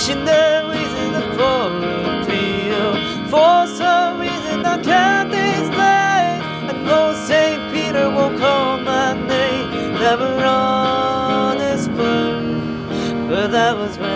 wishing there isn't a foreign feel. For some reason I can't explain. I know St. Peter won't call my name. Never on his word, but that was when